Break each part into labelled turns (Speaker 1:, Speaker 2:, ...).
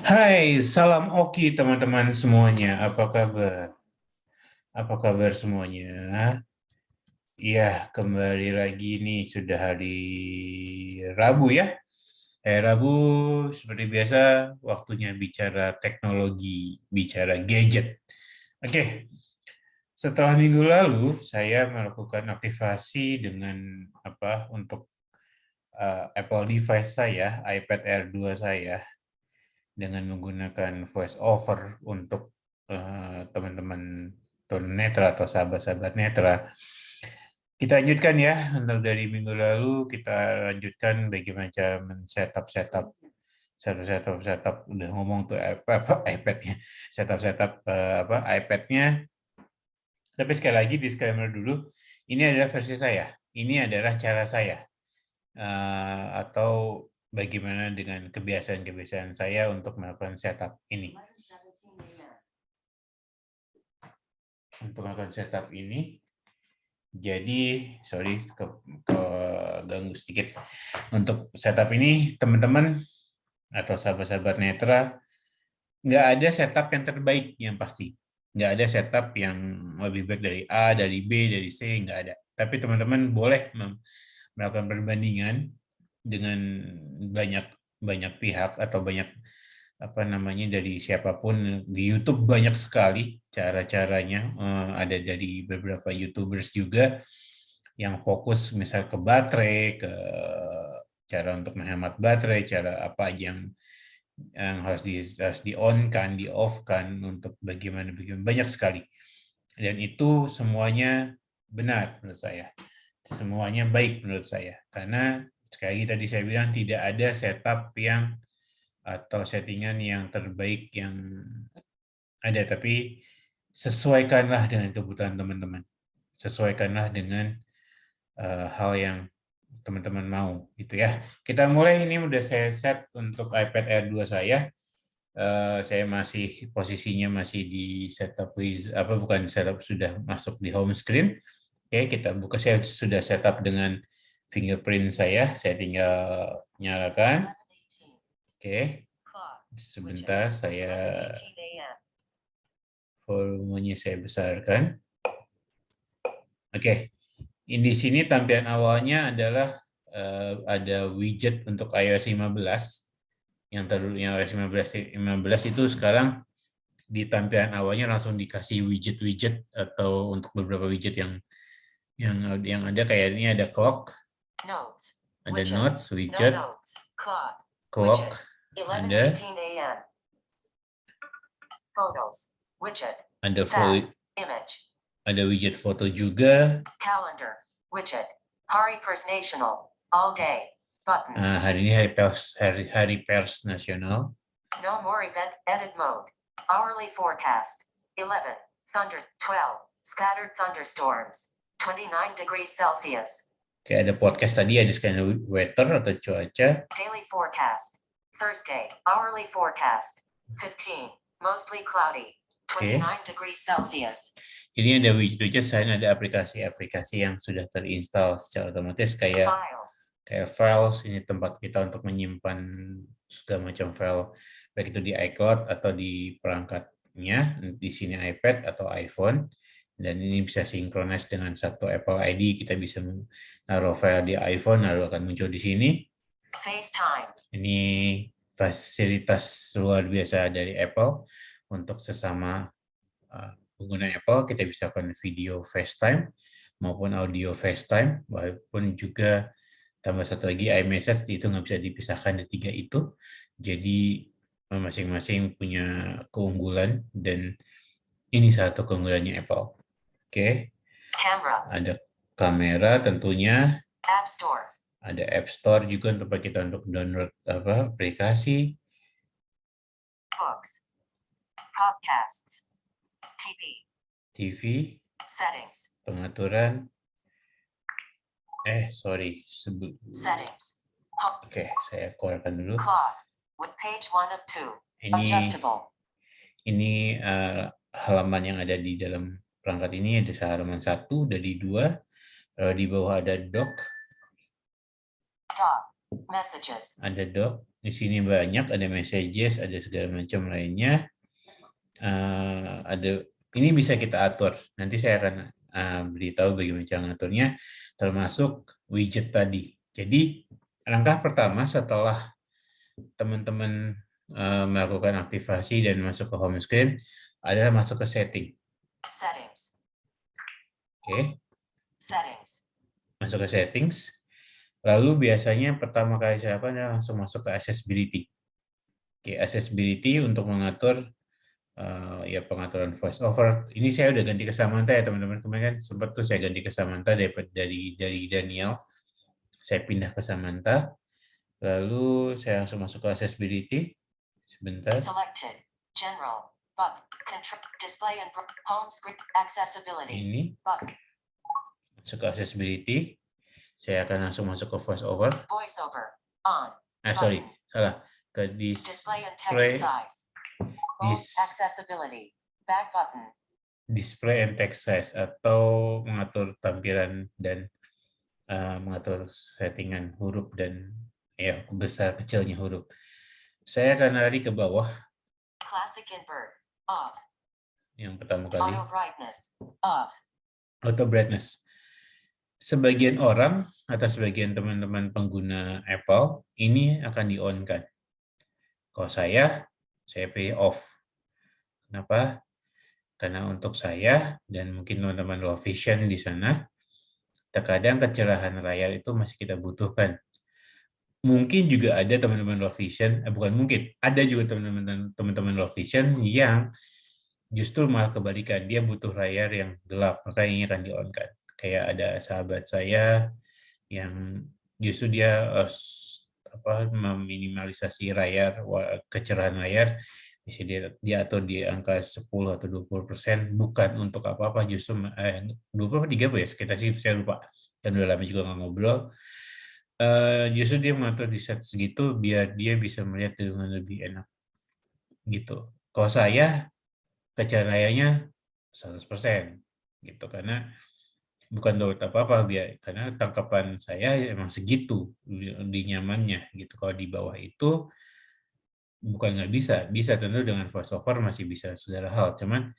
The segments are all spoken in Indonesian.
Speaker 1: Hai, salam Oki teman-teman semuanya. Apa kabar? Apa kabar semuanya? Ya, kembali lagi nih sudah hari Rabu ya. Rabu seperti biasa waktunya bicara teknologi, bicara gadget. Oke, setelah minggu lalu saya melakukan aktivasi dengan untuk Apple device saya, iPad Air 2 saya, dengan menggunakan voice over untuk teman-teman tunanetra atau sahabat-sahabat netra. Kita lanjutkan ya, untuk dari minggu lalu kita lanjutkan bagaimana cara men-setup udah ngomong tuh iPad-nya, setup iPad-nya. Tapi sekali lagi disclaimer dulu, ini adalah versi saya, ini adalah cara saya. Atau bagaimana dengan kebiasaan-kebiasaan saya untuk melakukan setup ini. Untuk melakukan setup ini, jadi sorry ke ganggu sedikit. Untuk setup ini, teman-teman atau sahabat-sahabat netra, nggak ada setup yang terbaik yang pasti. Nggak ada setup yang lebih baik dari A, dari B, dari C, nggak ada. Tapi teman-teman boleh melakukan perbandingan dengan banyak pihak atau banyak dari siapapun. Di YouTube banyak sekali cara-caranya, ada dari beberapa YouTubers juga yang fokus misal ke baterai, ke cara untuk menghemat baterai, cara apa aja yang harus di on kan, di off kan, untuk bagaimana banyak sekali. Dan itu semuanya benar menurut saya. Semuanya baik menurut saya. Karena sekali lagi tadi saya bilang tidak ada setup yang atau settingan yang terbaik yang ada, tapi sesuaikanlah dengan kebutuhan teman-teman. Sesuaikanlah dengan hal yang teman-teman mau, gitu ya. Kita mulai, ini udah saya set untuk iPad Air 2 saya. Saya masih posisinya masih di setup bukan setup, sudah masuk di home screen. Oke, kita buka. Saya sudah setup dengan fingerprint saya tinggal nyalakan. Oke, sebentar, volumenya saya besarkan. Oke, di sini tampilan awalnya adalah ada widget untuk iOS 15. Yang iOS 15 itu sekarang di tampilan awalnya langsung dikasih widget-widget, atau untuk beberapa widget yang ada kayak ini, ada clock, ada notes, widget, clock, ada ada widget foto juga. Calendar, widget, Hari Pers Nasional, all day, button. Hari ini hari Pers Nasional. No more event, edit mode, hourly forecast, 11, thunder, 12, scattered thunderstorms, 29 degrees Celsius. Oke, ada podcast tadi, ada scanner weather atau cuaca. Daily forecast, Thursday, hourly forecast, 15, mostly cloudy, 29 degrees Celsius. Ini ada widget-widget, selain ada aplikasi-aplikasi yang sudah terinstall secara otomatis kayak files. Ini tempat kita untuk menyimpan segala macam file, baik itu di iCloud atau di perangkatnya, di sini iPad atau iPhone. Dan ini bisa sinkronis dengan satu Apple ID. Kita bisa naruh file di iPhone, lalu akan muncul di sini. FaceTime. Ini fasilitas luar biasa dari Apple untuk sesama pengguna Apple. Kita bisa lakukan video FaceTime maupun audio FaceTime, walaupun juga tambah satu lagi iMessage, itu nggak bisa dipisahkan dari tiga itu. Jadi masing-masing punya keunggulan, dan ini satu keunggulannya Apple. Oke. Ada kamera tentunya. App Store. Ada App Store juga untuk kita untuk download aplikasi. Books, podcasts, TV, settings, pengaturan. Settings. Oke, saya keluarkan dulu. Ini halaman yang ada di dalam perangkat ini. Ada halaman 1, dari 2. Di bawah ada dock.
Speaker 2: Messages.
Speaker 1: Ada doc. Di sini banyak, ada messages, ada segala macam lainnya. Ada ini bisa kita atur. Nanti saya akan beritahu bagaimana cara ngaturnya, termasuk widget tadi. Jadi langkah pertama setelah teman-teman melakukan aktivasi dan masuk ke home screen adalah masuk ke setting.
Speaker 2: Settings.
Speaker 1: Oke.
Speaker 2: Settings.
Speaker 1: Masuk ke settings. Lalu biasanya pertama kali saya lakukan adalah langsung masuk ke accessibility. Oke, accessibility untuk mengatur ya pengaturan voice over. Ini saya udah ganti ke Samantha ya teman-teman. Kemarin kan sempat tuh saya ganti ke Samantha dari Daniel. Saya pindah ke Samantha. Lalu saya langsung masuk ke accessibility. Sebentar.
Speaker 2: Selected. General. Button. Control. Display and home screen. Accessibility.
Speaker 1: Ini. Masuk ke accessibility. Saya akan langsung masuk ke voice over.
Speaker 2: Voice over. On.
Speaker 1: Sorry. Salah. Ke
Speaker 2: display and text size. Accessibility. Back button.
Speaker 1: Display and text size atau mengatur tampilan dan mengatur settingan huruf dan ya besar kecilnya huruf. Saya akan lari ke bawah.
Speaker 2: Classic invert off.
Speaker 1: Yang pertama kali.
Speaker 2: Auto brightness off.
Speaker 1: Auto brightness. Sebagian orang atau sebagian teman-teman pengguna Apple ini akan di-on-kan. Kalau saya pilih off. Kenapa? Karena untuk saya dan mungkin teman-teman low vision di sana, terkadang kecerahan layar itu masih kita butuhkan. Mungkin juga ada teman-teman low vision, bukan mungkin, ada juga teman-teman low vision yang justru malah kebalikan, dia butuh layar yang gelap, maka ini akan di-on-kan. Kayak ada sahabat saya yang justru dia meminimalisasi layar, kecerahan layar, bisa diatur di angka 10 atau 20%, bukan untuk apa-apa, justru 20 atau 30 ya, sekitar situ saya lupa, dan udah lama juga nggak ngobrol. Justru dia mengatur di set segitu biar dia bisa melihat dengan lebih enak gitu. Kalau saya kecerahan layarnya 100% gitu, karena bukan download apa-apa, karena tangkapan saya emang segitu di nyamannya gitu. Kalau di bawah itu bukan nggak bisa tentu dengan voiceover masih bisa segala hal, cuman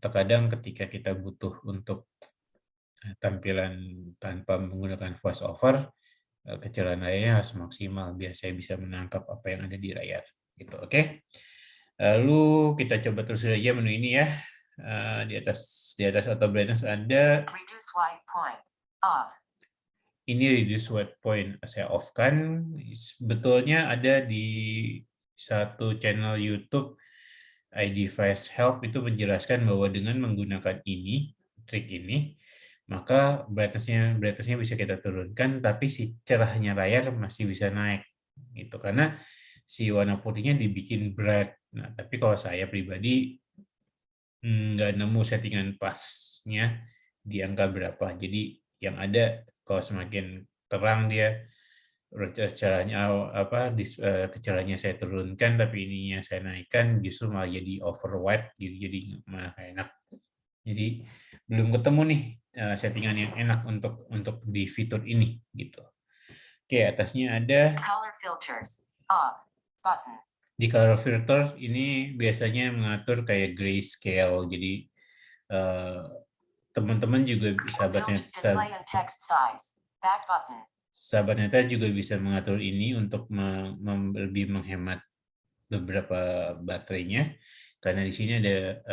Speaker 1: terkadang ketika kita butuh untuk tampilan tanpa menggunakan voiceover, kecerahan layarnya harus maksimal biar saya bisa menangkap apa yang ada di layar gitu. Oke. Lalu kita coba terus saja menu ini ya. Di atas auto brightness ada
Speaker 2: reduce white point off.
Speaker 1: Ini reduce white point saya off kan. Sebetulnya ada di satu channel YouTube iDevice Help itu menjelaskan bahwa dengan menggunakan trik ini, maka brightness-nya bisa kita turunkan, tapi si cerahnya layar masih bisa naik gitu, karena si warna putihnya dibikin bright. Nah, tapi kalau saya pribadi nggak nemu settingan pasnya di angka berapa. Jadi yang ada kalau semakin terang dia kecerahannya saya turunkan, tapi ininya saya naikkan, justru malah jadi over white, jadi malah enak. Jadi belum ketemu nih settingan yang enak untuk di fitur ini gitu. Oke, atasnya ada
Speaker 2: color filters off button.
Speaker 1: Di color filter ini biasanya mengatur kayak grayscale, jadi teman-teman juga sahabat Neta juga bisa mengatur ini untuk lebih menghemat beberapa baterainya, karena di sini ada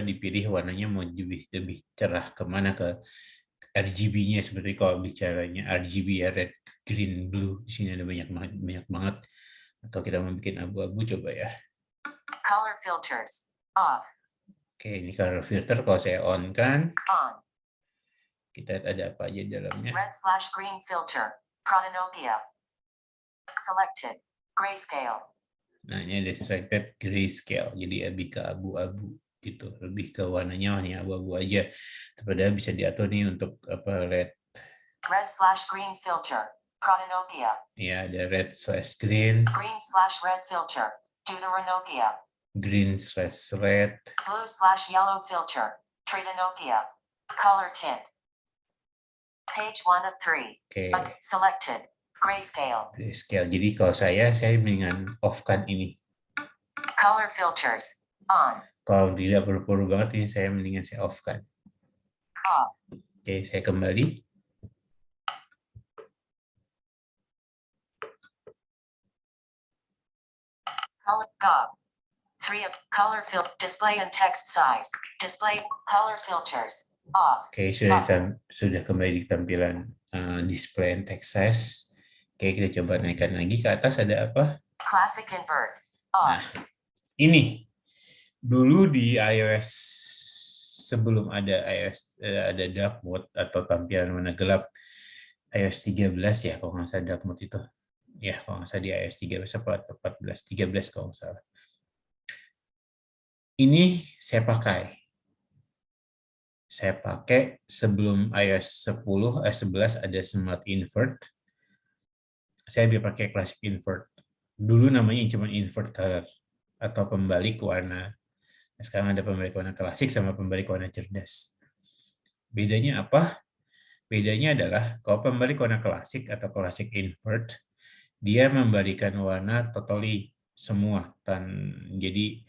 Speaker 1: dipilih warnanya mau lebih cerah kemana, ke RGB-nya, seperti kalau bicaranya RGB ya, red, green, blue, di sini ada banyak banget. Atau kita mau bikin abu-abu, coba ya.
Speaker 2: Color filters off.
Speaker 1: Oke, ini color filter kalau saya on kan.
Speaker 2: On.
Speaker 1: Kita lihat ada apa aja di dalamnya.
Speaker 2: Red/green filter, Protanopia. Selected, grayscale.
Speaker 1: Nah, ini ada selected grayscale, jadi lebih ke abu-abu gitu, lebih ke warnanya abu-abu aja. Padahal bisa diatur nih untuk red.
Speaker 2: Red/green filter, Protanopia.
Speaker 1: Ya, ada red/green.
Speaker 2: Green/red filter, Deuteranopia.
Speaker 1: Green/red.
Speaker 2: Blue/yellow filter, Tritanopia. Color tint. Page 1 of 3.
Speaker 1: Oke,
Speaker 2: Selected. Grayscale.
Speaker 1: grayscale. Jadi kalau saya mendingan off-kan ini.
Speaker 2: Color filters. On.
Speaker 1: Kalau tidak perlu banget ini saya mendingan saya off-kan.
Speaker 2: Off.
Speaker 1: Oke, saya kembali.
Speaker 2: Color GOB. 3 of color filter. Display and text size. Display color filters. Off.
Speaker 1: Oke, sudah kembali di tampilan display and text size. Oke, kita coba naikkan lagi ke atas. Ada apa?
Speaker 2: Classic invert. Off.
Speaker 1: Nah, ini dulu di iOS sebelum ada ada dark mode atau tampilan warna gelap iOS 13 ya, kalau nggak salah dark mode itu. Ya, kalau nggak salah di iOS 13 atau 14, 13 kalau nggak salah. Ini saya pakai sebelum iOS 11 ada Smart Invert. Saya pakai Classic Invert. Dulu namanya cuma Invert Color atau pembalik warna. Sekarang ada pembalik warna klasik sama pembalik warna cerdas. Bedanya apa? Bedanya adalah kalau pembalik warna klasik atau Classic Invert, dia memberikan warna totally semua. Jadi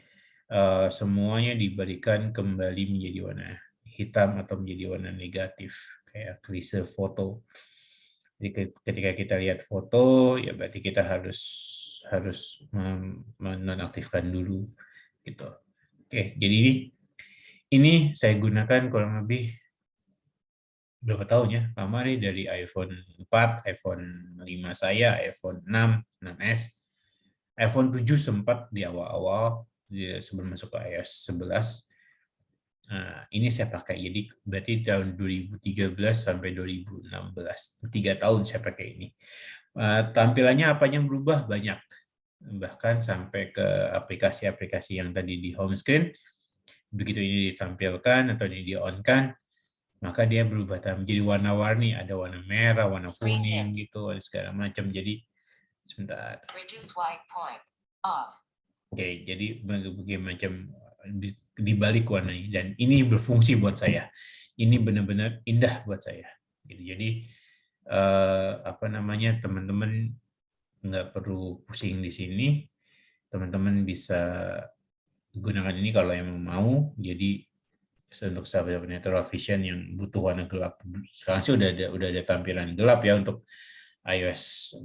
Speaker 1: semuanya diberikan kembali menjadi warna hitam atau menjadi warna negatif, kayak klise foto. Jadi ketika kita lihat foto, ya berarti kita harus menonaktifkan dulu, gitu. Oke, jadi ini saya gunakan kurang lebih berapa tahun ya? Lama nih, dari iPhone 4, iPhone 5 saya, iPhone 6, 6S, iPhone 7 sempat di awal-awal sebelum masuk ke iOS 11. Nah, ini saya pakai. Jadi berarti tahun 2013 sampai 2016. 3 tahun saya pakai ini. Tampilannya apa yang berubah? Banyak. Bahkan sampai ke aplikasi-aplikasi yang tadi di home screen. Begitu ini ditampilkan atau ini di-on-kan, maka dia berubah menjadi warna-warni. Ada warna merah, warna kuning, gitu, ada segala macam. Jadi, sebentar.
Speaker 2: Reduce white point. Off.
Speaker 1: Oke, jadi berbagai macam dibalik warnanya, dan ini berfungsi buat saya. Ini benar-benar indah buat saya. Jadi teman-teman nggak perlu pusing di sini. Teman-teman bisa gunakan ini kalau yang mau. Jadi untuk sahabat Netral Vision yang butuh warna gelap, sekarang sih udah ada tampilan gelap ya untuk iOS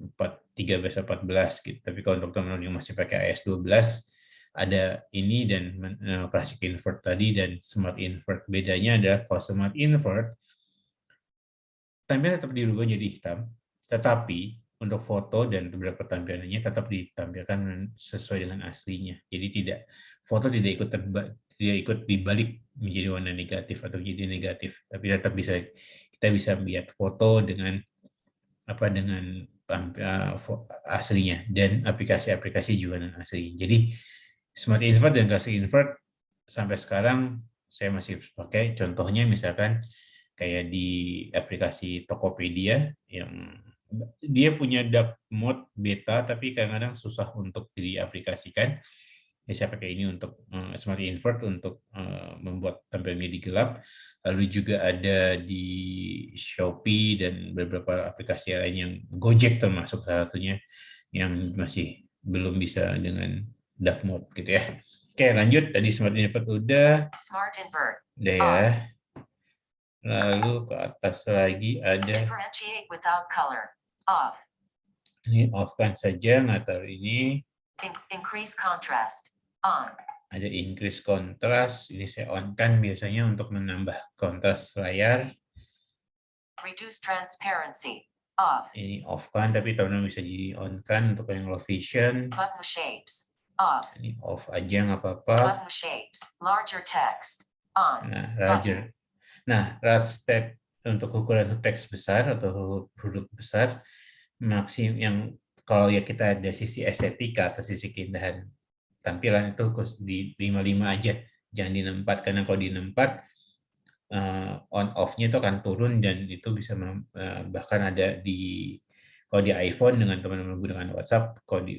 Speaker 1: 13 atau 14 gitu. Tapi kalau untuk teman-teman yang masih pakai iOS 12, ada ini dan Classic Invert tadi dan Smart Invert. Bedanya adalah kalau Smart Invert tampilan tetap dirubah jadi hitam, tetapi untuk foto dan beberapa tampilannya tetap ditampilkan sesuai dengan aslinya. Jadi foto tidak ikut dibalik menjadi warna negatif atau jadi negatif, tapi tetap kita bisa melihat foto dengan aslinya, dan aplikasi-aplikasi juga dengan asli. Jadi Smart Invert dan Classic Invert sampai sekarang saya masih pakai. Contohnya misalkan kayak di aplikasi Tokopedia yang dia punya dark mode beta, tapi kadang-kadang susah untuk diaplikasikan. Jadi saya pakai ini untuk Smart Invert untuk membuat tampilan menjadi gelap. Lalu juga ada di Shopee dan beberapa aplikasi lain, yang Gojek termasuk salah satunya, yang masih belum bisa dengan dark mode gitu ya. Oke, lanjut. Tadi Smart Invert udah.
Speaker 2: Smart Invert.
Speaker 1: Udah ya. Lalu ke atas lagi ada
Speaker 2: Differentiate without color. Off.
Speaker 1: ini off-kan saja, nggak taruh ini.
Speaker 2: Increase contrast. On.
Speaker 1: Ada increase contrast, ini saya on-kan biasanya untuk menambah kontras layar.
Speaker 2: Reduce transparency. Off.
Speaker 1: Ini off-kan, tapi teman-teman bisa jadi on-kan untuk yang low vision.
Speaker 2: Button shapes. Off.
Speaker 1: Ini off aja, nggak apa-apa.
Speaker 2: Button shapes. Larger text. On.
Speaker 1: Nah, larger. Nah, large text untuk ukuran teks besar atau huruf besar, maksimum yang kalau ya kita ada sisi estetika atau sisi keindahan tampilan itu di 55 aja, jangan di 64, karena kalau di 64 on off-nya itu akan turun, dan itu bisa bahkan ada kalau di iPhone dengan teman-teman menggunakan WhatsApp, kalau di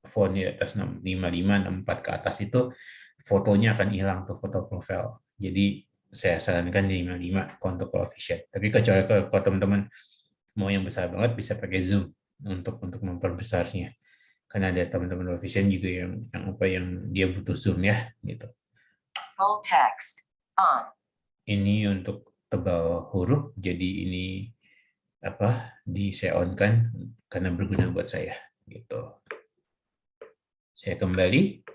Speaker 1: phone di atas 55, 64 ke atas itu fotonya akan hilang tuh, foto profil. Jadi saya sarankan di 55 untuk coefficient. Tapi kecuali kalau teman-teman mau yang besar banget bisa pakai zoom untuk memperbesarnya. Karena ada teman-teman coefficient juga yang dia butuh zoom ya gitu.
Speaker 2: Bold text on.
Speaker 1: Ini untuk tebal huruf, jadi ini saya on kan karena berguna buat saya gitu. Saya kembali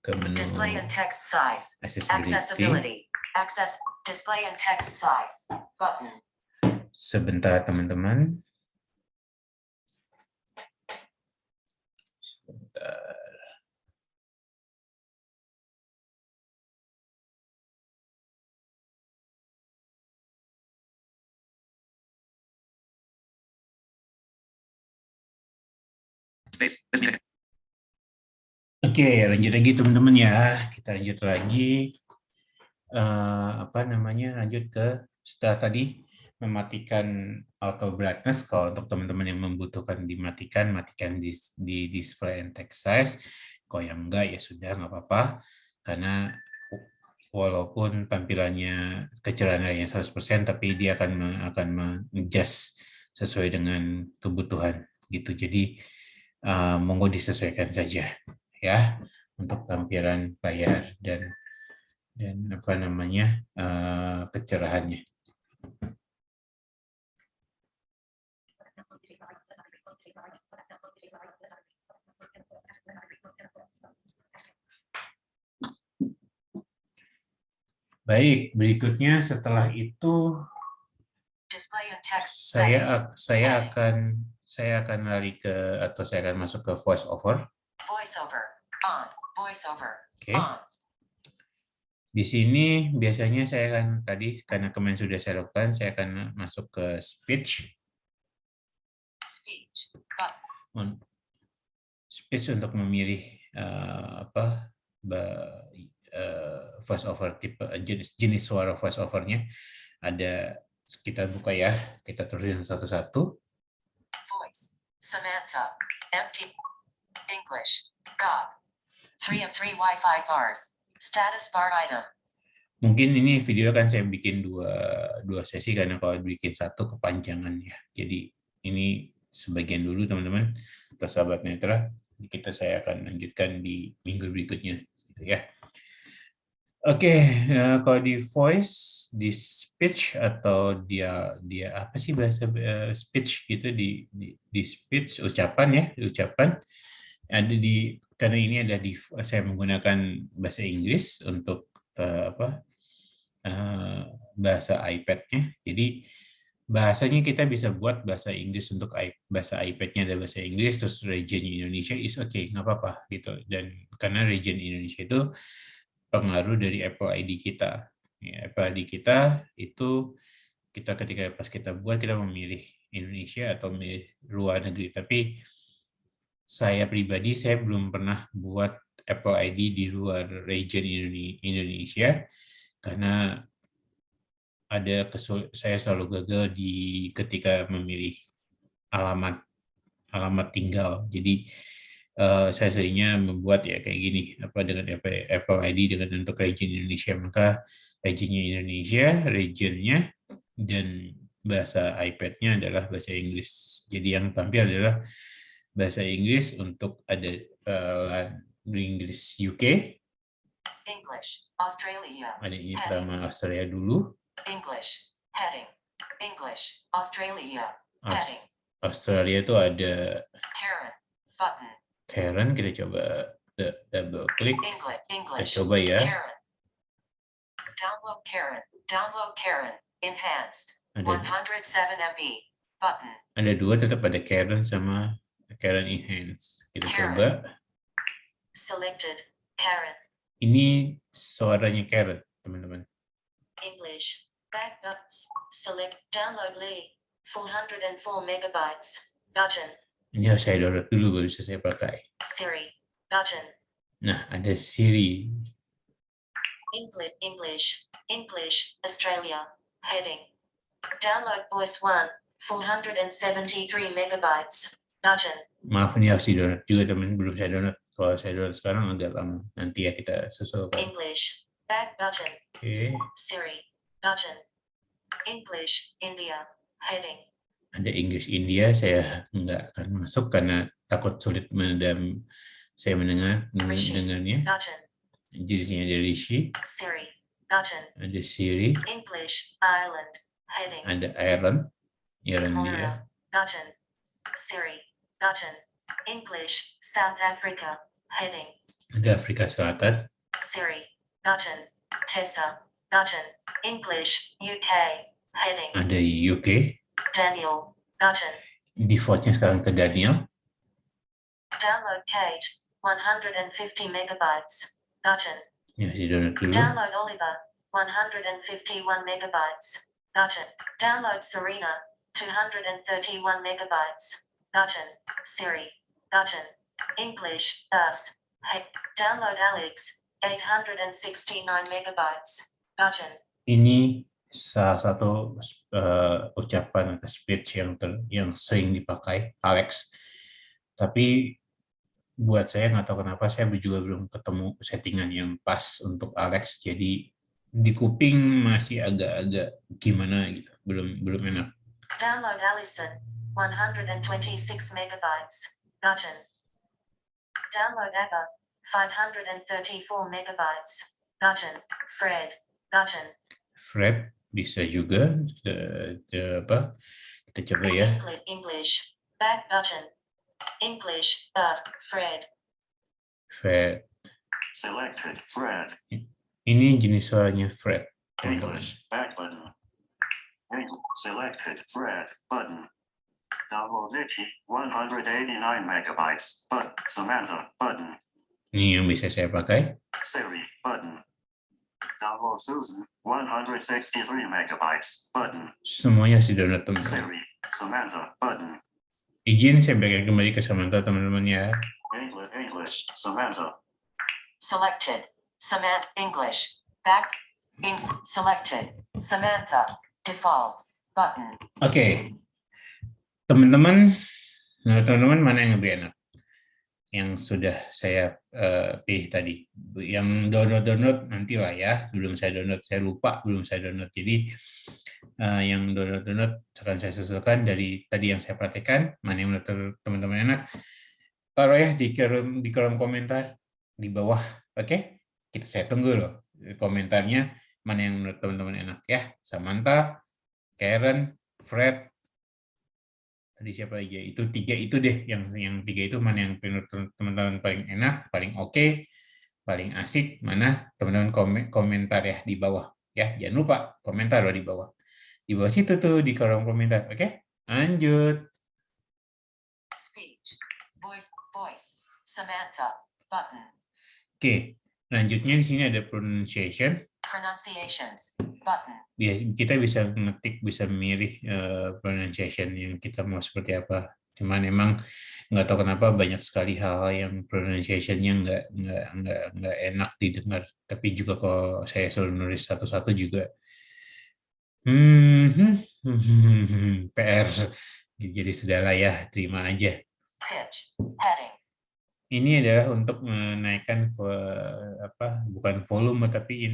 Speaker 1: ke menu
Speaker 2: Display and text size.
Speaker 1: accessibility.
Speaker 2: Access display and text size button.
Speaker 1: Sebentar teman-teman. Sebentar. Oke, lanjut lagi teman-teman ya. Kita lanjut lagi. Lanjut ke setelah tadi mematikan auto brightness. Kalau untuk teman-teman yang membutuhkan matikan di display and text size. Kalau yang enggak ya sudah nggak apa-apa. Karena walaupun tampilannya kecerahannya 100%, tapi dia akan mengadjust sesuai dengan kebutuhan gitu. Jadi monggo disesuaikan saja ya untuk tampilan layar dan kecerahannya. Baik, berikutnya setelah itu
Speaker 2: Display and text
Speaker 1: saya akan lari saya akan masuk ke voice over.
Speaker 2: Voice over on. Voice over
Speaker 1: Oke.
Speaker 2: on.
Speaker 1: Di sini biasanya saya akan karena kemarin sudah saya lakukan, saya akan masuk ke speech.
Speaker 2: Speech.
Speaker 1: Speech untuk memilih voice over tipe jenis suara voice overnya. Ada, kita buka ya, kita turunin satu-satu.
Speaker 2: Voice. Samantha. Empty. English. God. 3 of 3 Wi-Fi bars. Status bar item.
Speaker 1: Mungkin ini video kan saya bikin dua sesi karena kalau bikin satu kepanjangan ya. Jadi ini sebagian dulu teman-teman atau sahabat netra. Saya akan lanjutkan di minggu berikutnya gitu ya. Oke, kalau di voice, di speech atau dia apa sih bahasa speech gitu di speech ucapan ada karena ini ada saya menggunakan bahasa Inggris untuk bahasa iPad-nya. Jadi bahasanya kita bisa buat bahasa Inggris untuk bahasa iPad-nya ada bahasa Inggris, terus region Indonesia is okay, nggak apa-apa gitu. Dan karena region Indonesia itu pengaruh dari Apple ID kita. Ya, Apple ID kita itu ketika pas kita buat kita memilih Indonesia atau memilih luar negeri. Tapi saya pribadi saya belum pernah buat Apple ID di luar region Indonesia karena saya selalu gagal ketika memilih alamat tinggal. Jadi saya seringnya membuat ya kayak gini dengan Apple ID dengan untuk region Indonesia, maka regionnya Indonesia, regionnya dan bahasa iPad-nya adalah bahasa Inggris. Jadi yang tampil adalah bahasa Inggris untuk ada Inggris UK,
Speaker 2: English Australia.
Speaker 1: ada ini pertama Australia dulu.
Speaker 2: English heading. English Australia heading.
Speaker 1: Australia itu ada
Speaker 2: Karen button.
Speaker 1: Karen, kita coba double klik.
Speaker 2: English.
Speaker 1: Kita coba ya.
Speaker 2: Karen. Download Karen enhanced. 107 MB button.
Speaker 1: Ada dua, tetap ada Karen sama Karen enhanced. Kita coba.
Speaker 2: Selected Karen.
Speaker 1: Ini suaranya Karen, teman-teman.
Speaker 2: English back buttons. Select download Lee 404 megabytes button.
Speaker 1: Ini harus saya download dulu baru bisa saya pakai.
Speaker 2: Siri button.
Speaker 1: Nah, ada Siri.
Speaker 2: English Australia heading. Download voice 1 473 megabytes button.
Speaker 1: Maaf, ini harus di-download juga teman, belum saya download. Kalau saya download sekarang agak lama. Nanti ya kita susul.
Speaker 2: English back button.
Speaker 1: Oke.
Speaker 2: Siri button. English, India, heading.
Speaker 1: Ada English India, saya nggak akan masuk karena takut sulit saya mendengarnya.
Speaker 2: Button.
Speaker 1: Jadi di sini ada Rishi,
Speaker 2: Siri, button.
Speaker 1: ada Siri,
Speaker 2: English, Ireland, heading.
Speaker 1: ada Ireland, Irlandia,
Speaker 2: button. Siri, button. English, South Africa, heading.
Speaker 1: ada Afrika Selatan,
Speaker 2: Siri, button. Tessa, button. English, UK, heading.
Speaker 1: ada UK.
Speaker 2: Daniel, button.
Speaker 1: Defaultnya sekarang ke Daniel.
Speaker 2: Download page, 150 megabytes, button.
Speaker 1: Ya, di-download dulu.
Speaker 2: Download Oliver, 151 megabytes, button. Download Serena, 231 megabytes, button. Siri, button. English, us. Hey, download Alex, 869 megabytes, button.
Speaker 1: Ini salah satu ucapan atau speech yang sering dipakai Alex. Tapi buat saya nggak tahu kenapa saya juga belum ketemu settingan yang pas untuk Alex. Jadi di kuping masih agak-agak gimana gitu, belum enak.
Speaker 2: Download Allison, 126 megabytes, button. Download Abba, 534 megabytes, button. Fred, button.
Speaker 1: Fred bisa juga kita coba ya.
Speaker 2: English, back button. English, Fred.
Speaker 1: Fred.
Speaker 3: Selected Fred.
Speaker 1: Ini jenis suaranya Fred.
Speaker 3: English, back button. Selected Fred button. Download Vicky, 189 megabytes, but Samantha button.
Speaker 1: Ini yang bisa saya pakai.
Speaker 3: Siri button. Download Susan, 163 megabytes, button.
Speaker 1: Semuanya sudah download teman-teman.
Speaker 3: Siri, Samantha button.
Speaker 1: Izin saya berikan kembali ke Samantha teman-teman ya.
Speaker 3: English, Samantha.
Speaker 2: Selected, Samantha, English, back, selected, Samantha, default, button.
Speaker 1: Oke. Teman-teman mana yang lebih enak? Yang sudah saya pilih tadi. Yang download nantilah ya. Belum saya download, saya lupa belum saya download. Jadi yang download akan saya susulkan dari tadi yang saya perhatikan, mana yang menurut teman-teman enak. Taruh ya di kolom komentar di bawah. Oke? Saya tunggu loh komentarnya mana yang menurut teman-teman enak ya. Samantha, Karen, Fred, tadi siapa lagi ya? Itu tiga itu deh, yang tiga itu mana yang menurut teman-teman paling enak, paling oke, paling asik, mana teman-teman komentar ya di bawah ya. Jangan lupa komentar loh di bawah. Di bawah situ tuh di kolom komentar. Oke? Lanjut.
Speaker 2: Speech, voice, Samantha, button.
Speaker 1: Oke, lanjutnya di sini ada pronunciation.
Speaker 2: Pronunciations, button.
Speaker 1: Kita bisa ngetik, bisa memilih pronunciation yang kita mau seperti apa. Cuman emang nggak tahu kenapa banyak sekali hal-hal yang pronunciation-nya nggak enak didengar. Tapi juga kalau saya suruh nulis satu-satu juga PR. Jadi sudahlah ya, terima aja.
Speaker 2: Pitch, heading.
Speaker 1: Ini adalah untuk menaikkan bukan volume tapi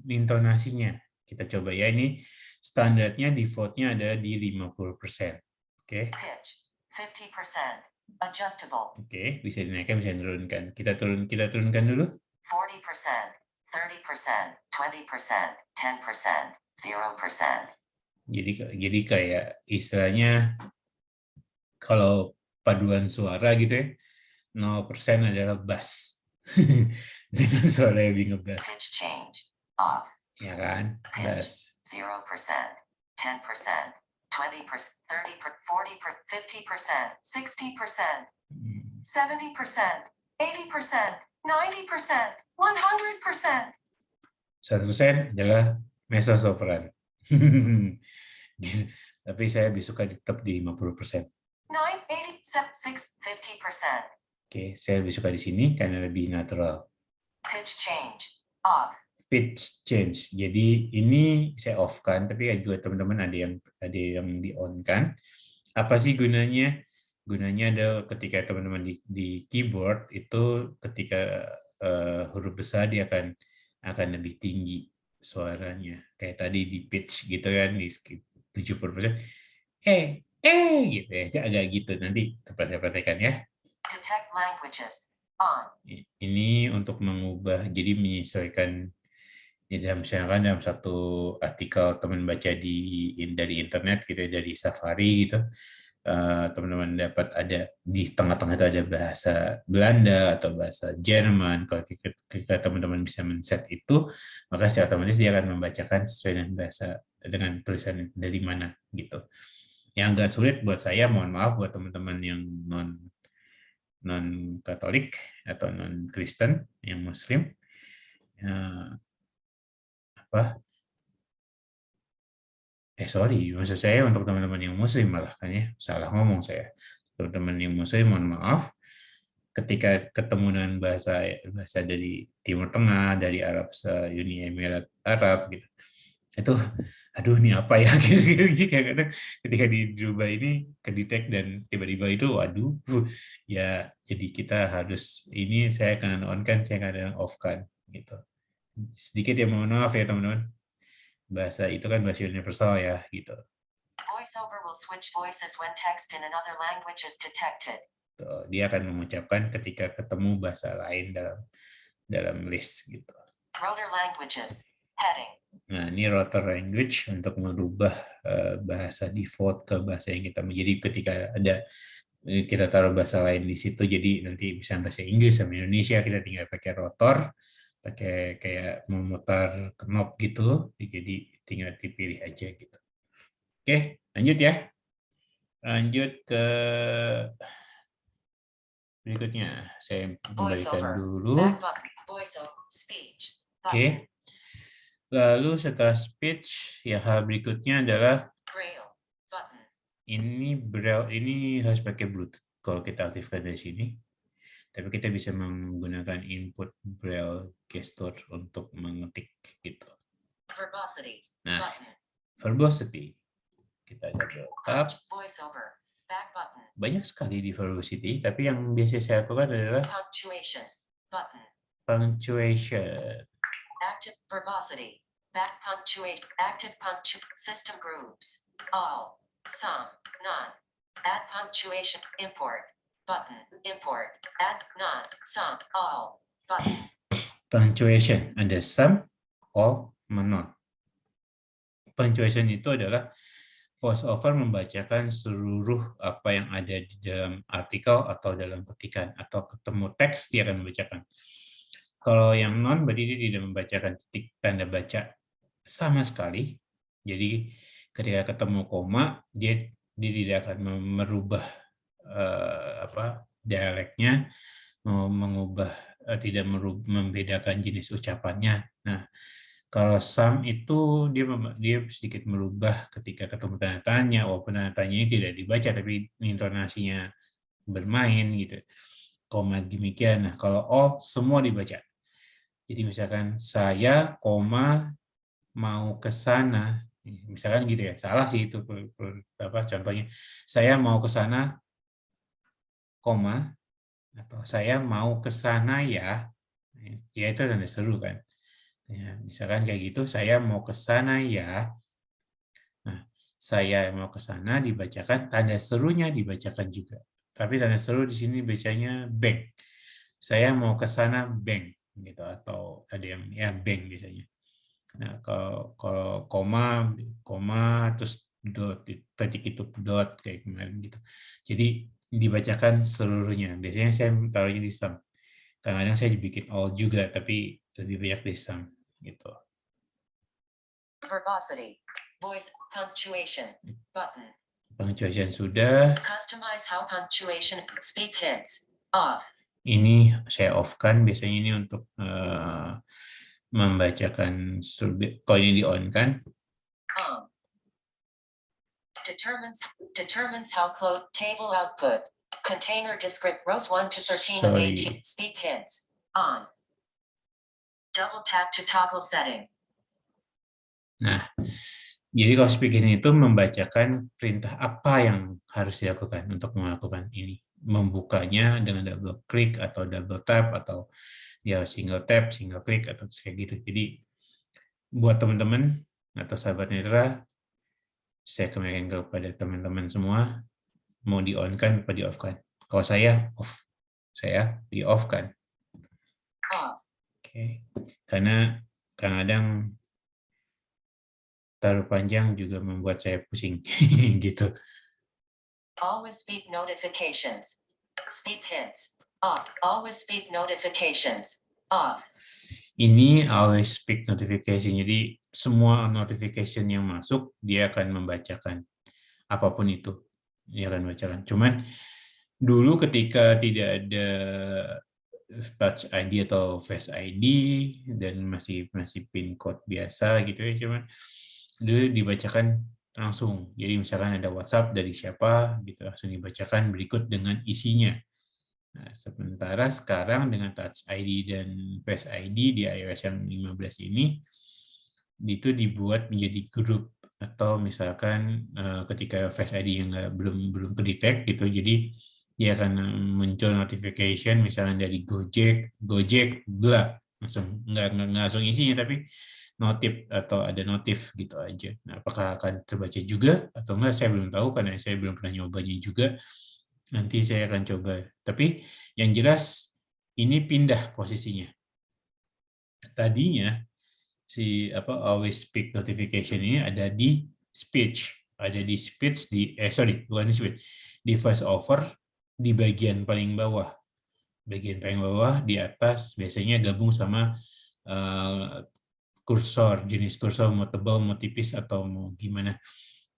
Speaker 1: intonasinya. Kita coba ya, ini standarnya defaultnya adalah di 50%. Oke.
Speaker 2: Pitch 50%. Adjustable.
Speaker 1: Oke, bisa dinaikkan, bisa menurunkan. Kita turunkan dulu.
Speaker 2: 40%, 30%, 20%, 10%, 0%.
Speaker 1: Jadi kayak istilahnya kalau paduan suara gitu ya, 0% adalah bass. Dengan suara yang lebih ngebas.
Speaker 2: Pitch change, off.
Speaker 1: Ya kan? Bass.
Speaker 2: 0%, 10%, 20%, 30%, 40%, 50%, 60%, 70%, 80%, 90%, 100%.
Speaker 1: 100% adalah mezzo sopran. Tapi saya lebih suka tetap di 50%.
Speaker 2: 9, 80, 50%.
Speaker 1: Oke, saya lebih suka di sini karena lebih natural.
Speaker 2: Pitch change, off.
Speaker 1: Pitch change. Jadi ini saya off kan, tapi juga teman-teman ada yang di on kan. Apa sih gunanya? Gunanya adalah ketika teman-teman di keyboard itu ketika huruf besar dia akan lebih tinggi. suaranya. Kayak tadi di pitch gitu kan, di skip 70%. Gitu ya, agak gitu. Nanti perhatikan ya.
Speaker 2: Detect languages. On.
Speaker 1: Ini untuk mengubah, jadi menyesuaikan. Jadi misalkan dalam satu artikel teman baca dari internet gitu, dari Safari gitu, teman-teman dapat ada di tengah-tengah itu ada bahasa Belanda atau bahasa Jerman. Kalau ketika teman-teman bisa men-set itu, maka secara otomatis dia akan membacakan sesuai dengan bahasa, dengan tulisan dari mana gitu. Yang agak sulit buat saya, mohon maaf buat teman-teman yang non Katolik atau non Kristen, yang Muslim, sorry, maksud saya untuk teman-teman yang Muslim malah kan ya, salah ngomong saya. Teman-teman yang Muslim, mohon maaf, ketika ketemu dengan bahasa dari Timur Tengah, dari Uni Emirat Arab gitu, itu aduh ini apa ya gitu, kadang ketika dirubah ini ke detect dan tiba-tiba itu waduh ya, jadi kita harus ini, saya akan on kan, saya akan off kan gitu. Sedikit ya, mohon maaf ya teman-teman, bahasa itu kan bahasa universal ya gitu.
Speaker 2: VoiceOver will switch voices when text in another language is detected.
Speaker 1: Dia akan mengucapkan ketika ketemu bahasa lain dalam list gitu.
Speaker 2: Rotor languages. Heading.
Speaker 1: Nah, ini rotor language untuk merubah bahasa default ke bahasa yang kita mau. Jadi ketika ada kita taruh bahasa lain di situ, jadi nanti bisa bahasa Inggris sama Indonesia, kita tinggal pakai rotor, pakai kayak memutar knob gitu, jadi tinggal dipilih aja gitu. Oke, lanjut ya. Lanjut ke berikutnya. Saya kembalikan dulu.
Speaker 2: Back button. Voiceover. Speech.
Speaker 1: Oke. Lalu setelah speech, ya hal berikutnya adalah
Speaker 2: Braille. Button.
Speaker 1: ini Braille, ini harus pakai Bluetooth kalau kita aktifkan dari sini. Tapi kita bisa menggunakan input Braille gesture untuk mengetik gitu.
Speaker 2: Verbosity.
Speaker 1: Nah,
Speaker 2: Button.
Speaker 1: verbosity. Kita double tap.
Speaker 2: VoiceOver. Back button.
Speaker 1: Banyak sekali di verbosity, tapi yang biasa saya lakukan adalah
Speaker 2: Punctuation. Button.
Speaker 1: punctuation.
Speaker 2: Active verbosity. Back punctuate. Active system groups. All. Some. None. Add punctuation. Import. Button. Import. Add none. Some. All. Button.
Speaker 1: Punctuation. Ada some, all, none. Punctuation itu adalah VoiceOver membacakan seluruh apa yang ada di dalam artikel atau dalam petikan, atau ketemu teks dia akan membacakan. Kalau yang non berarti dia tidak membacakan titik tanda baca sama sekali. Jadi ketika ketemu koma, dia tidak akan merubah dialeknya, mengubah, tidak membedakan jenis ucapannya. Nah, kalau some itu dia sedikit merubah ketika ketemu tanda tanya, walaupun tanda tanya ini tidak dibaca tapi intonasinya bermain gitu. Koma demikian. Nah, kalau all semua dibaca. Jadi misalkan saya, koma, mau ke sana, misalkan gitu ya. Salah sih itu contohnya. Saya mau ke sana, koma, atau saya mau ke sana ya. Ya itu tanda seru kan. Ya, misalkan kayak gitu, saya mau ke sana ya. Nah, saya mau ke sana dibacakan, tanda serunya dibacakan juga. Tapi tanda seru di sini bacanya bank. Saya mau ke sana bank gitu, atau ada yang ya bank biasanya. Nah, kalau koma terus dot, titik itu dot kayak kemarin gitu. Jadi dibacakan seluruhnya. Biasanya saya taruhnya di sum. Kadang-kadang saya bikin all juga, tapi lebih banyak di sum gitu.
Speaker 2: Verbosity. Voice punctuation. Button.
Speaker 1: Punctuation sudah.
Speaker 2: Customize how punctuation. Speak hints. Off.
Speaker 1: Ini saya off-kan, biasanya ini untuk membacakan, kalau ini di-on-kan.
Speaker 2: Determines how close table output. Container descript rows 1 to 13 of 18. Speak hints. On. Double tap to toggle setting.
Speaker 1: Nah, jadi kalau speaking itu membacakan perintah apa yang harus dilakukan untuk melakukan ini. Membukanya dengan double klik atau double tap, atau ya single tap, single klik, atau kayak gitu. Jadi buat teman-teman atau sahabat Netra, saya kembalikan kepada teman-teman semua, mau di-on-kan atau di-off-kan. Kalau saya off, saya di-off-kan.
Speaker 2: Off.
Speaker 1: Oke. Karena kadang-kadang taruh panjang juga membuat saya pusing gitu.
Speaker 2: Always speak notifications. Speak hints. Off. Always speak notifications. Off.
Speaker 1: Ini always speak notification. Jadi semua notification yang masuk dia akan membacakan apapun itu. Dia akan membacakan. Cuman dulu ketika tidak ada Touch ID atau Face ID dan masih PIN code biasa gitu ya, cuman dulu dibacakan langsung. Jadi misalkan ada WhatsApp dari siapa gitu langsung dibacakan berikut dengan isinya. Nah, sementara sekarang dengan Touch ID dan Face ID di iOS yang 15 ini itu dibuat menjadi grup atau misalkan ketika Face ID yang belum kedetek gitu, jadi dia akan muncul notification misalnya dari Gojek bla langsung nggak langsung isinya tapi notif atau ada notif gitu aja. Nah, apakah akan terbaca juga atau enggak saya belum tahu karena saya belum pernah nyobanya juga. Nanti saya akan coba. Tapi yang jelas ini pindah posisinya. Tadinya si always speak notification ini ada di speech, bukan di speech, di voice over di bagian paling bawah. Bagian paling bawah di atas biasanya gabung sama kursor, jenis kursor mau tebal, mau tipis atau mau gimana.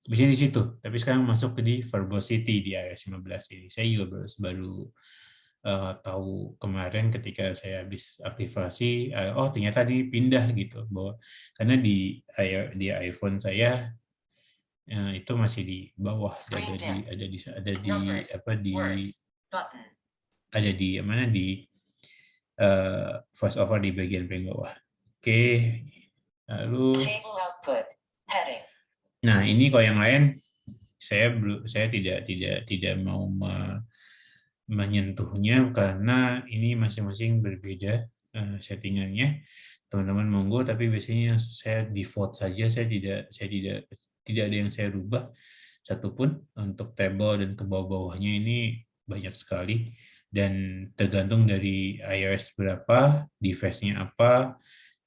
Speaker 1: Biasanya di situ, tapi sekarang masuk ke di Verbosity di iOS 15 ini. Saya juga baru tahu kemarin ketika saya habis aktivasi, oh ternyata ini pindah gitu, bahwa karena di iPhone saya itu masih di bawah, voice over di bagian paling bawah. Oke, lalu.
Speaker 2: Table output. Heading.
Speaker 1: Nah ini kalau yang lain saya tidak mau menyentuhnya karena ini masing-masing berbeda settingannya. Teman-teman monggo, tapi biasanya saya default saja, saya tidak ada yang saya rubah satupun. Untuk table dan ke bawah-bawahnya ini banyak sekali dan tergantung dari iOS berapa, device-nya apa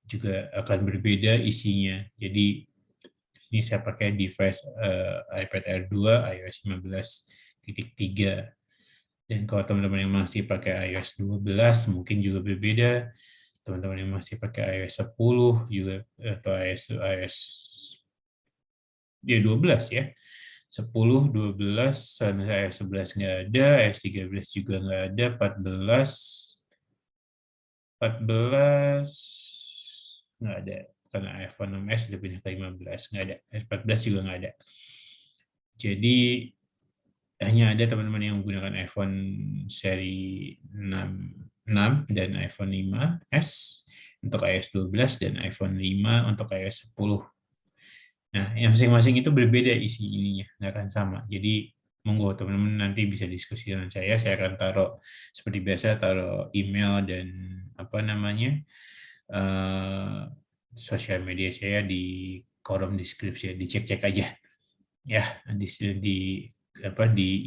Speaker 1: juga akan berbeda isinya. Jadi ini saya pakai device iPad Air 2 iOS 15.3. Dan kalau teman-teman yang masih pakai iOS 12 mungkin juga berbeda. Teman-teman yang masih pakai iOS 10 juga atau iOS ya 12 ya. 10, 12, iOS 11 nggak ada, iOS 13 juga nggak ada, 14 nggak ada. Karena iPhone 6s udah pindah ke 15, nggak ada. iOS 14 juga nggak ada. Jadi hanya ada teman-teman yang menggunakan iPhone seri 6 dan iPhone 5s untuk iOS 12 dan iPhone 5 untuk iOS 10. Nah, yang masing-masing itu berbeda isi ininya, nggak akan sama. Jadi monggo teman-teman nanti bisa diskusi dengan saya akan taruh seperti biasa, taruh email dan sosial media saya di kolom deskripsi, dicek-cek aja ya di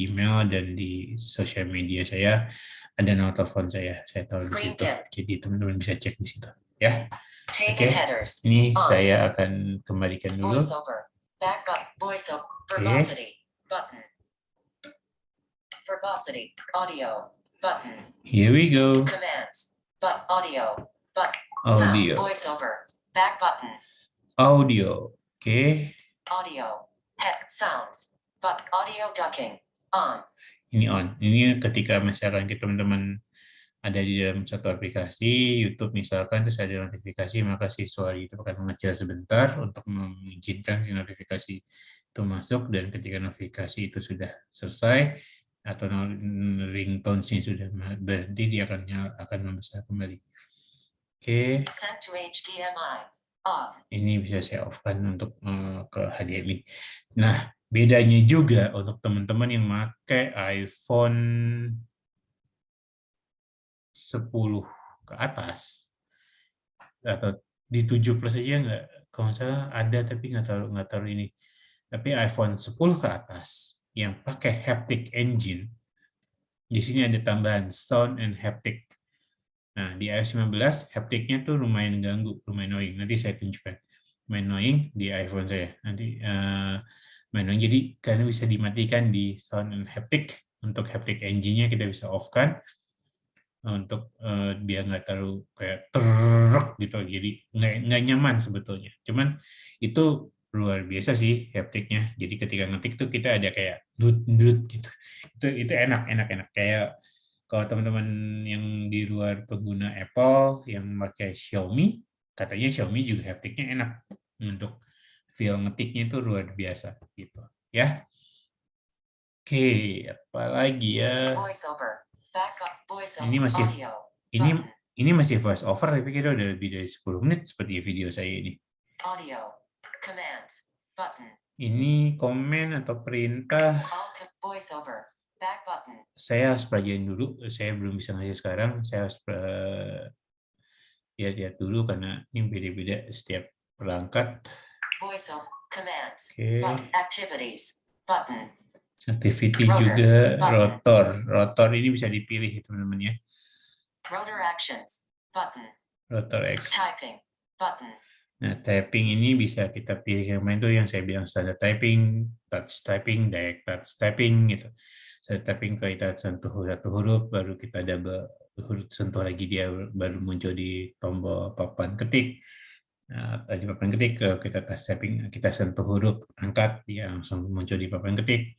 Speaker 1: email dan di sosial media saya ada nomor telepon saya taruh di situ, jadi teman-teman bisa cek di situ ya. Oke, ini saya akan kembalikan dulu.
Speaker 2: Verbosity, audio, button.
Speaker 1: Here we go.
Speaker 2: Commands, audio,
Speaker 1: audio.
Speaker 2: Voiceover, back button.
Speaker 1: Audio, oke.
Speaker 2: Audio, head sounds, audio ducking, on.
Speaker 1: Ini on. Ini ketika misalkan teman-teman ada di dalam satu aplikasi YouTube misalkan, terus ada notifikasi, maka si suara itu akan mengecil sebentar untuk mengizinkan si notifikasi itu masuk, dan ketika notifikasi itu sudah selesai atau ringtone-nya sudah berhenti, dia akan membesar kembali. Oke.
Speaker 2: Send to HDMI, off.
Speaker 1: Ini bisa saya off-kan untuk ke HDMI. Nah, bedanya juga untuk teman-teman yang pakai iPhone 10 ke atas atau di 7 plus aja nggak, kalau nggak salah ada tapi nggak taruh ini. Tapi iPhone 10 ke atas yang pakai haptic engine, di sini ada tambahan sound and haptic. Nah, di iOS 15 haptiknya tuh lumayan ganggu, lumayan annoying. Nanti saya tunjukkan. Lumayan annoying di iPhone saya. Nanti lumayan annoying. Jadi karena bisa dimatikan di sound and haptic. Untuk haptic engine-nya kita bisa off-kan untuk biar nggak terlalu kayak terrek gitu. Jadi nggak nyaman sebetulnya. Cuman itu luar biasa sih haptiknya. Jadi ketika ngetik tuh kita ada kayak dut gitu. Itu enak kayak kalau teman-teman yang di luar pengguna Apple yang pakai Xiaomi, katanya Xiaomi juga haptiknya enak untuk feel ngetiknya itu luar biasa gitu ya. Oke, apa lagi ya?
Speaker 2: VoiceOver. Backup. VoiceOver.
Speaker 1: Ini masih
Speaker 2: Audio.
Speaker 1: ini
Speaker 2: Button.
Speaker 1: ini masih voice over tapi kira udah lebih dari 10 menit seperti video saya ini.
Speaker 2: Audio. Commands. Button.
Speaker 1: Ini komen atau perintah.
Speaker 2: VoiceOver. Back button.
Speaker 1: Saya harus pelajarin dulu. Saya belum bisa ngasih sekarang. Saya harus lihat dulu karena ini beda-beda setiap perangkat.
Speaker 2: VoiceOver. Commands.
Speaker 1: Oke.
Speaker 2: Activities. Button.
Speaker 1: Activity
Speaker 2: Rotor.
Speaker 1: juga
Speaker 2: Button.
Speaker 1: rotor. Rotor ini bisa dipilih teman-teman ya.
Speaker 2: Rotor actions. Button.
Speaker 1: Rotor X.
Speaker 2: Typing. Button.
Speaker 1: Nah, typing ini bisa kita pilih yang main tuh yang saya bilang standar typing, touch typing, direct touch typing gitu. Standar typing kalau kita sentuh satu huruf baru kita double huruf sentuh lagi dia baru muncul di tombol papan ketik. Nah, di papan ketik kita touch typing kita sentuh huruf angkat dia langsung muncul di papan ketik.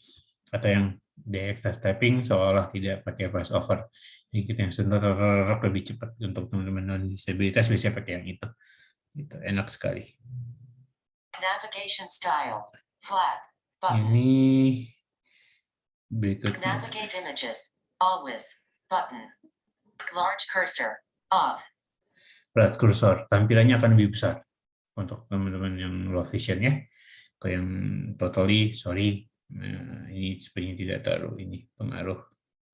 Speaker 1: Atau yang direct touch typing seolah tidak pakai voice over. Jadi kita yang sentuh lebih cepat untuk teman-teman non disabilitas bisa pakai yang itu. Itu enak sekali.
Speaker 2: Navigation style. Flat. Button.
Speaker 1: Ini berikutnya.
Speaker 2: Navigate images. Always. Button. Large cursor. Off.
Speaker 1: Flat cursor. Tampilannya akan lebih besar untuk teman-teman yang low vision ya. Kalau yang totally, sorry. Nah, ini sepertinya tidak terlalu ini pengaruh.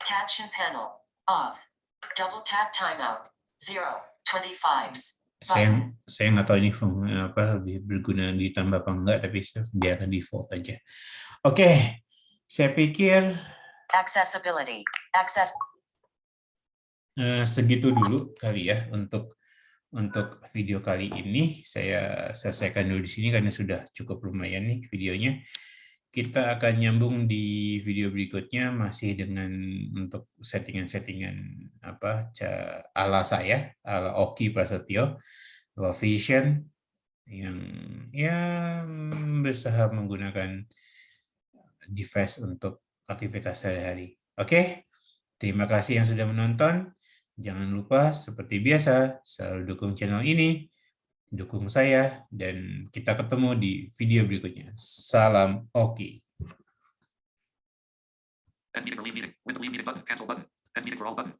Speaker 2: Caption panel. Off. Double tap timeout. 0.25.
Speaker 1: Saya nggak tahu ini apa lebih berguna ditambah apa enggak, tapi biarkan default aja. Oke, saya pikir
Speaker 2: Accessibility. Access.
Speaker 1: segitu dulu kali ya untuk video kali ini. Saya selesaikan dulu di sini karena sudah cukup lumayan nih videonya. Kita akan nyambung di video berikutnya masih dengan untuk settingan-settingan apa ala saya, ala Oki Prasetyo, low vision yang berusaha menggunakan device untuk aktivitas sehari-hari. Oke, terima kasih yang sudah menonton. Jangan lupa seperti biasa selalu dukung channel ini, dukung saya, dan kita ketemu di video berikutnya. Salam Oki.
Speaker 3: End meeting or leave meeting. With the leave meeting button, cancel button. End meeting for all button.